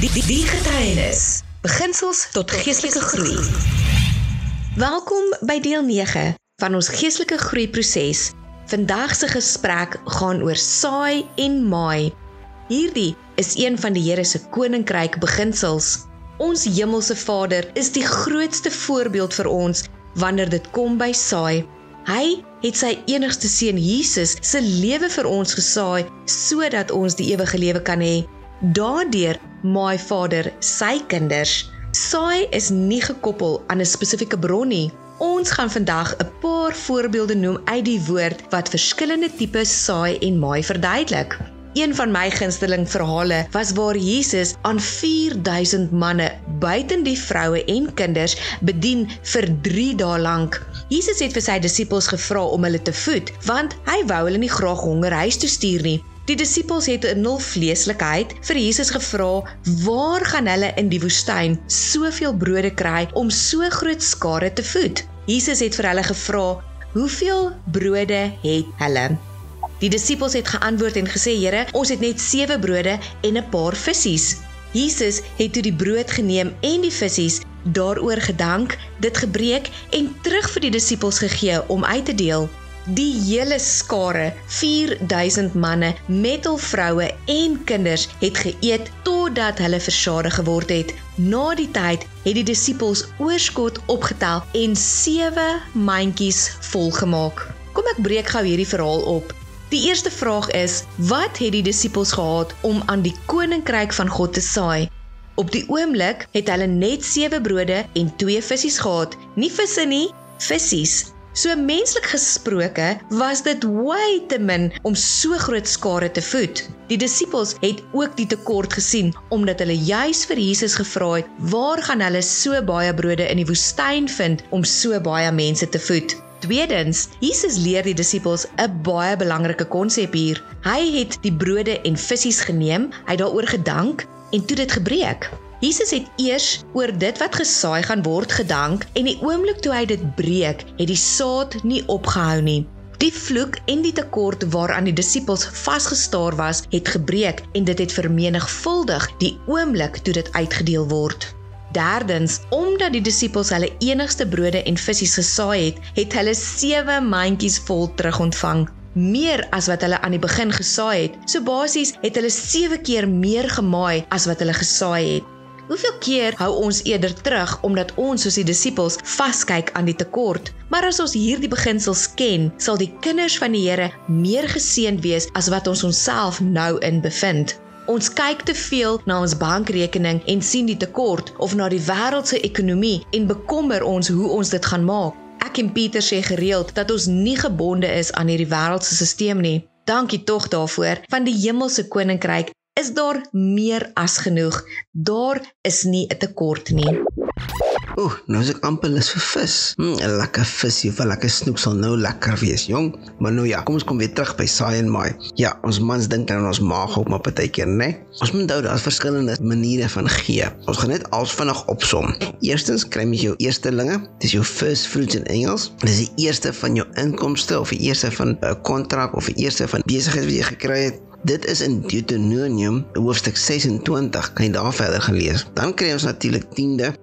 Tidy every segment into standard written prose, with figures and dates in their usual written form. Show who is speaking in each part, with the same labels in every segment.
Speaker 1: Die getuienis. Beginsels tot geestelike groei. Welkom by deel 9 van ons geestelike groeiproses. Vandag se gesprek gaan oor saai en maai. Hierdie is een van die Here se koninkryk beginsels. Ons hemelse Vader is die grootste voorbeeld vir ons wanneer dit kom by saai. Hy het sy enigste seun Jesus se lewe vir ons gesaai sodat ons die ewige lewe kan hê. Daardeur maai Vader sy kinders. Saai is nie gekoppel aan 'n spesifieke bron nie. Ons gaan vandag 'n paar voorbeelde noem uit die woord wat verskillende tipe saai en maai verduidelik. Een van my gunsteling verhale was waar Jesus aan 4000 manne, buiten die vroue en kinders, bedien vir 3 dae lank. Jesus het vir sy disippels gevra om hulle te voed, want hy wou hulle nie graag honger huis toe stuur nie. Die disippels het in hul vleeslikheid vir Jesus gevra, waar gaan hulle in die woestyn soveel brode kry om so groot skare te voed? Jesus het vir hulle gevra, hoeveel brode het hulle? Die disippels het geantwoord en gesê, Here, ons het net 7 brode en 'n paar visse. Jesus het toe die brood geneem en die visse, daaroor gedank, dit gebreek en terug vir die disippels gegee om uit te deel. Die hele skare, 4000 manne met hul vroue en kinders het geëet totdat hulle versadig geword het. Na die tyd het die disippels oorskot opgetel en 7 mandjies volgemaak. Kom ek breek gou hierdie verhaal op. Die eerste vraag is, wat het die disippels gehad om aan die koninkryk van God te saai? Op die oomblik het hulle net 7 brode en 2 visse gehad. Nie visse nie, visse. So menslik gesproke was dit way te min om so groot skare te voed. Die disippels het ook die tekort gesien, omdat hulle juis vir Jesus gevra het, waar gaan hulle so baie brode in die woestyn vind om so baie mense te voed? Tweedens, Jesus leer die disippels 'n baie belangrike konsep hier. Hy het die brode en visse geneem, hy het daaroor gedank en toe dit gebreek. Jesus het eers oor dit wat gesaai gaan word gedank en die oomblik toe hy dit breek, het die saad nie opgehou nie. Die vloek en die tekort waaraan die disippels vasgestaar was, het gebreek en dit het vermenigvuldig die oomblik toe dit uitgedeel word. Derdens, omdat die disippels hulle enigste brode en visse gesaai het, het hulle 7 mandjies vol terug ontvang. Meer as wat hulle aan die begin gesaai het. So basies het hulle 7 keer meer gemaai as wat hulle gesaai het. Hoeveel keer hou ons eerder terug omdat ons soos die disippels vaskyk aan die tekort? Maar as ons hierdie beginsels ken, sal die kinders van die Here meer geseënd wees as wat ons onsself nou in bevind. Ons kyk te veel na ons bankrekening en sien die tekort of na die wêreldse ekonomie en bekommer ons hoe ons dit gaan maak. Ek en Pieter sê gereeld dat ons nie gebonde is aan hierdie wêreldse stelsel nie. Dankie tog daarvoor, van die hemelse koninkryk is daar meer as genoeg. Daar is nie 'n tekort nie.
Speaker 2: Nou is ek amper lus vir vis. 'n lekker visie of 'n lekker snoek sal nou lekker wees, jong. Maar nou ja, kom ons kom weer terug by saai en maai. Ja, ons mans dink aan ons maag op maar partykeer, né? Ons moet onthou daar's verskillende maniere van gee. Ons gaan net als vinnig opsom. Eerstens kry jy jou eerstelinge, dis jou first fruits in Engels. Dis die eerste van jou inkomste of die eerste van 'n kontrak of die eerste van besigheid wat jy gekry het. Dit is in Deuteronomium, hoofstuk 26, kan jy daar verder gaan lees. Dan kry ons natuurlik tiende.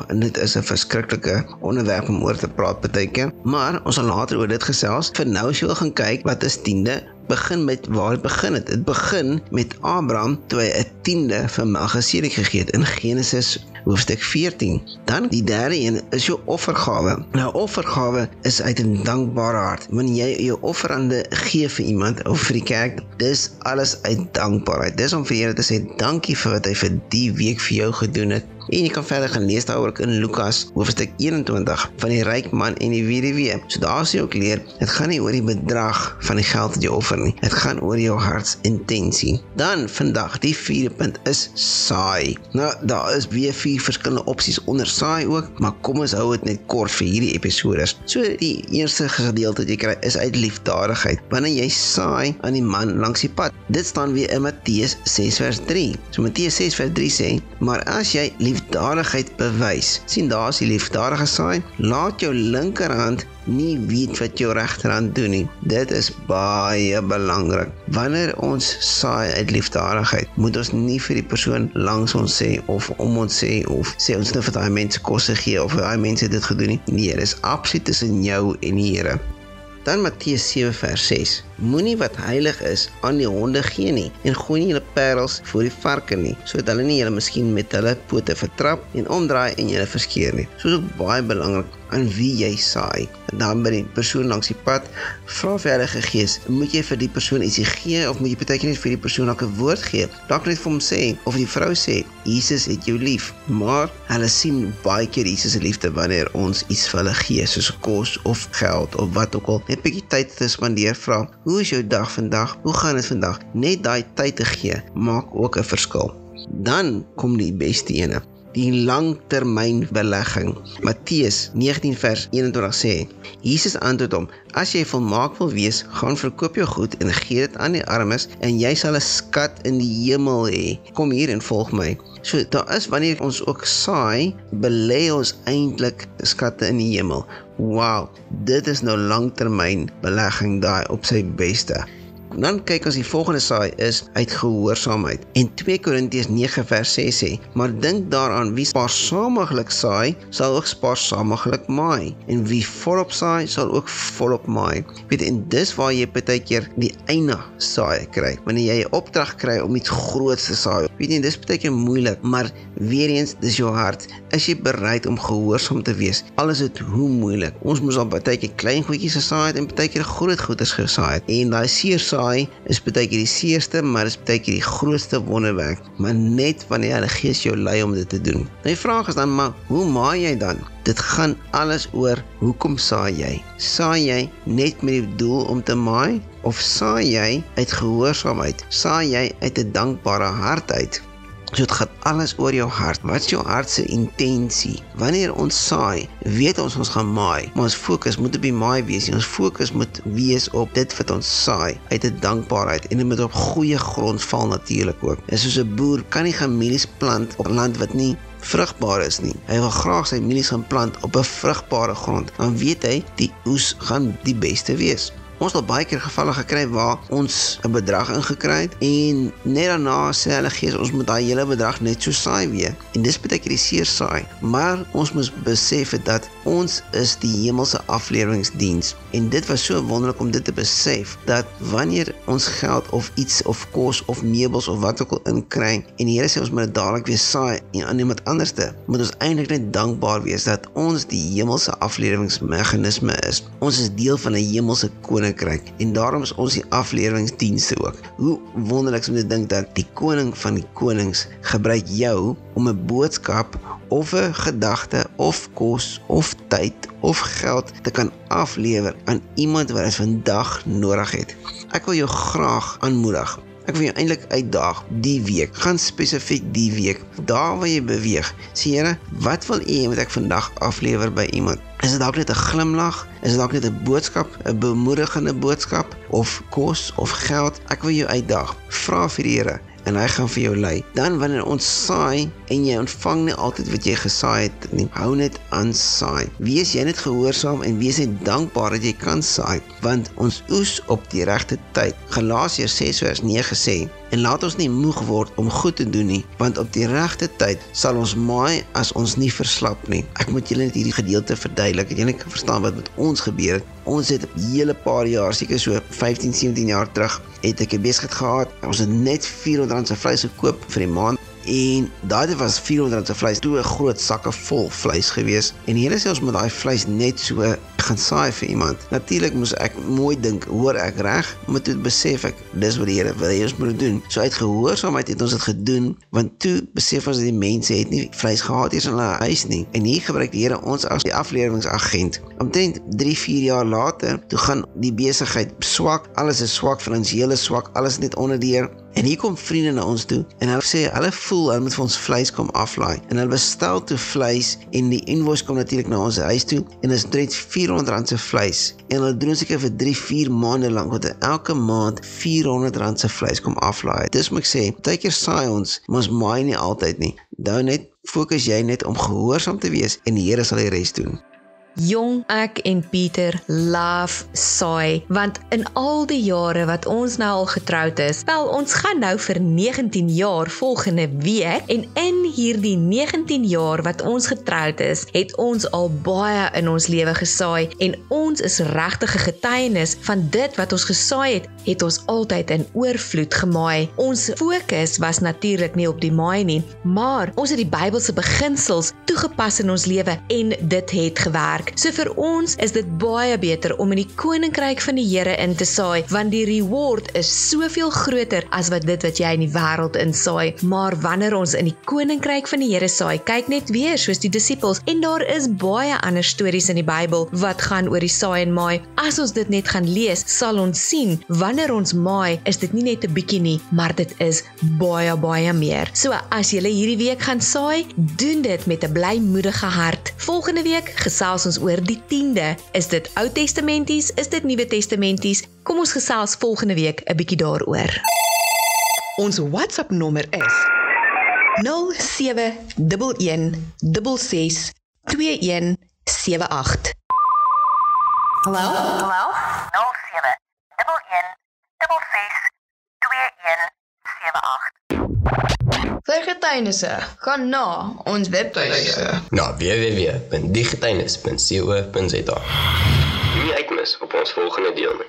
Speaker 2: En dit is 'n verskriklike onderwerp om oor te praat partykeer, maar ons sal later oor dit gesels. Vir nou as jy wil gaan kyk, wat is tiende? Begin met waar het begin het. Het begin met Abraham, toe hy 'n tiende van Melchisedek gegee het in Genesis hoofstuk 14. Dan die derde een is jou offergawe. Nou offergawe is uit 'n dankbare hart. Wanneer jy jou offerande gee vir iemand of vir die kerk, dis alles uit dankbaarheid. Dis om vir Here te sê dankie vir wat hy vir die week vir jou gedoen het. En jy kan verder gaan lees daaroor in Lukas hoofstuk 21 van die ryk man en die weduwee. So daar sê ook leer, het gaan nie oor die bedrag van die geld wat jy offer nie. Het gaan oor jou hartsintensie. Dan vandag, die 4de punt is saai. Nou, daar is weer 4 verskillende opsies onder saai ook, maar kom ons hou dit net kort vir hierdie episodes. So die eerste gedeelte wat jy kry is uit liefdadigheid. Wanneer jy saai aan die man langs die pad. Dit staan weer in Matteus 6 vers 3. So Matteus 6 vers 3 sê, maar as jy lief liefdadigheid bewys. Sien, daar is die liefdadige saai. Laat jou linkerhand nie weet wat jou regterhand doen nie. Dit is baie belangrik. Wanneer ons saai uit liefdadigheid, moet ons nie vir die persoon langs ons sê, of om ons sê, of sê ons nou vir daai mense kosse gee, of daai mense dit gedoen nie. Nee, dit is absoluut tussen jou en die Here. Dan Matteus 7 vers 6. Moenie wat heilig is aan die honde gee nie, en gooi nie julle parels voor die varke nie, sodat hulle nie julle miskien met hulle pote vertrap en omdraai en julle verskeur nie. So is ook baie belangrik aan wie jy saai. En dan by die persoon langs die pad, vra vir Heilige Gees, moet jy vir die persoon ietsie gee, of moet jy partykeer net vir die persoon dalk 'n woord gee? Dalk net vir hom sê, of die vrou sê, Jesus het jou lief. Maar hulle sien baie keer Jesus se liefde wanneer ons iets vir hulle gee, soos kos of geld of wat ook al. Net 'n bietjie tyd te spandeer, vra, hoe is jou dag vandag? Hoe gaan dit vandag? Net daai tyd te gee, maak ook 'n verskil. Dan kom die beste ene. Die langtermynbelegging. Matteus 19 vers 21 sê, Jesus antwoord hom, as jy volmaak wil wees, gaan verkoop jou goed en gee dit aan die armes en jy sal 'n skat in die hemel hê. Kom hier en volg my. So daar is, wanneer ons ook saai, belê ons eintlik skatte in die hemel. Wow, dit is nou langtermynbelegging daai op sy beste. Dan kyk ons, die volgende saai is uit gehoorsaamheid. En 2 Korintiërs 9 vers 6 sê, maar dink daaraan, wie spaarsamiglik saai, sal ook spaarsamiglik maai. En wie volop saai, sal ook volop maai. Weet, en dis waar jy partykeer die einde saai kry. Wanneer jy 'n opdrag kry om iets groots te saai. Weet jy, dis partykeer moeilik, maar weer eens, dis jou hart. Is jy bereid om gehoorsaam te wees? Al is dit hoe moeilik. Ons moes al partykeer klein goedjies gesaai het en partykeer groot goeders gesaai het. En daai seer saai is partykeer die seerste, maar is partykeer die grootste wonderwerk. Maar net wanneer Heilige Gees jou lei om dit te doen. Nou die vraag is dan, maar hoe maai jy dan? Dit gaan alles oor, hoekom saai jy? Saai jy net met die doel om te maai? Of saai jy uit gehoorsaamheid? Saai jy uit 'n dankbare hart uit? So dit gaan alles oor jou hart. Wat is jou hart se intensie? Wanneer ons saai, weet ons gaan maai, maar ons fokus moet op die maai wees. Ons fokus moet wees op dit wat ons saai, uit 'n dankbaarheid, en dit moet op goeie grond val natuurlik ook. En soos 'n boer kan nie gaan mielies plant op land wat nie vrugbaar is nie. Hy wil graag sy mielies gaan plant op 'n vrugbare grond. Dan weet hy, die oes gaan die beste wees. Ons het al baie keer gevalle gekry waar ons 'n bedrag ingekry het en net daarna sê Heilige Gees, ons moet daai hele bedrag net so saai weer. En dis beteken die seer saai. Maar ons moet besef dat ons is die hemelse afleweringsdiens. En dit was so wonderlik om dit te besef, dat wanneer ons geld of iets of kos of meubels of wat ook al inkry, en die Here sê ons moet dit dadelik weer saai en aan iemand anderste, moet ons eintlik net dankbaar wees dat ons die hemelse afleweringsmeganisme is. Ons is deel van 'n hemelse koninkryk en daarom is ons die afleweringsdienste ook. Hoe wonderlik om te dink dat die koning van die konings gebruik jou om 'n boodskap of 'n gedagte of kos of tyd of geld te kan aflewer aan iemand wat dit vandag nodig het. Ek wil jou graag aanmoedig. Ek wil jou eintlik uitdaag die week. Gaan spesifiek die week. Daar waar jy beweeg. Sê Here, wat wil U moet ek vandag aflewer by iemand? Is dit dalk net 'n glimlag? Is dit dalk net 'n boodskap, 'n bemoedigende boodskap of kos of geld? Ek wil jou uitdaag. Vra vir die Here en hy gaan vir jou lei. Dan wanneer ons saai en jy ontvang nie altyd wat jy gesaai het nie, hou net aan saai. Wees jy net gehoorsaam en wees net dankbaar dat jy kan saai, want ons oes op die regte tyd. Galasiërs 6 vers 9 sê, en laat ons nie moeg word om goed te doen nie, want op die regte tyd sal ons maai as ons nie verslap nie. Ek moet julle net hierdie gedeelte verduidelik, dat julle kan verstaan wat met ons gebeur het. Ons het 'n hele paar jaar, seker so 15, 17 jaar terug, het ek 'n besigheid gehad. Ons het net R400 se vleis gekoop vir die maand. En daai was R400 se vleis, toe 'n groot sakke vol vleis gewees. En die Here sê ons moet daai vleis net so gaan saai vir iemand. Natuurlik moes ek mooi dink, hoor ek reg? Maar toe besef ek, dis wat die Here wil hê ons moet doen. So uit gehoorsaamheid het ons dit gedoen, want toe besef ons dat die mense het nie vleis gehad hier in hulle huis nie. En hier gebruik die Here ons as die afleweringsagent. Omtrent 3-4 jaar later, toe gaan die besigheid swak, alles is swak, finansiële swak, alles net onderdeur. En hier kom vriende na ons toe en hulle sê, hulle voel, hulle moet vir ons vleis kom aflaai. En hulle bestel toe vleis en die invoice kom natuurlik na ons huis toe en is omtrent R400 se vleis en hulle doen seker vir 3-4 maande lank wat elke maand R400 se vleis kom aflaai. Dis moet ek sê, baie keer saai ons, maar ons maai nie altyd nie. Dan net fokus jy net om gehoorsaam te wees en die Here sal die res doen.
Speaker 1: Jong, ek en Pieter love saai, want in al die jare wat ons nou al getroud is, wel ons gaan nou vir 19 jaar volgende week, en in hierdie 19 jaar wat ons getroud is, het ons al baie in ons lewe gesaai, en ons is regtig 'n getuienis van dit wat ons gesaai het ons altyd in oorvloed gemaai. Ons fokus was natuurlik nie op die maai nie, maar ons het die Bybelse beginsels toegepas in ons lewe, en dit het gewerk. So vir ons is dit baie beter om in die koninkryk van die Here in te saai, want die reward is soveel groter as wat jy in die wêreld insaai. Maar wanneer ons in die koninkryk van die Here saai, kyk net weer soos die disippels, en daar is baie ander stories in die Bybel wat gaan oor die saai en maai. As ons dit net gaan lees, sal ons sien, wanneer ons maai, is dit nie net 'n bietjie nie, maar dit is baie, baie meer. So as jy hierdie week gaan saai, doen dit met 'n blymoedige hart. Volgende week gesels ons oor die 10de. Is dit Ou Testamenties? Is dit Nuwe Testamenties? Kom ons gesels volgende week 'n bietjie daaroor. Ons WhatsApp nommer is 0711662178. Hallo?
Speaker 3: Hallo? 0711662178.
Speaker 4: Vir getuienisse, gaan na ons webtuiste.
Speaker 5: Na www.diegetuienis.co.za. Nie uitmis op ons volgende deel nie.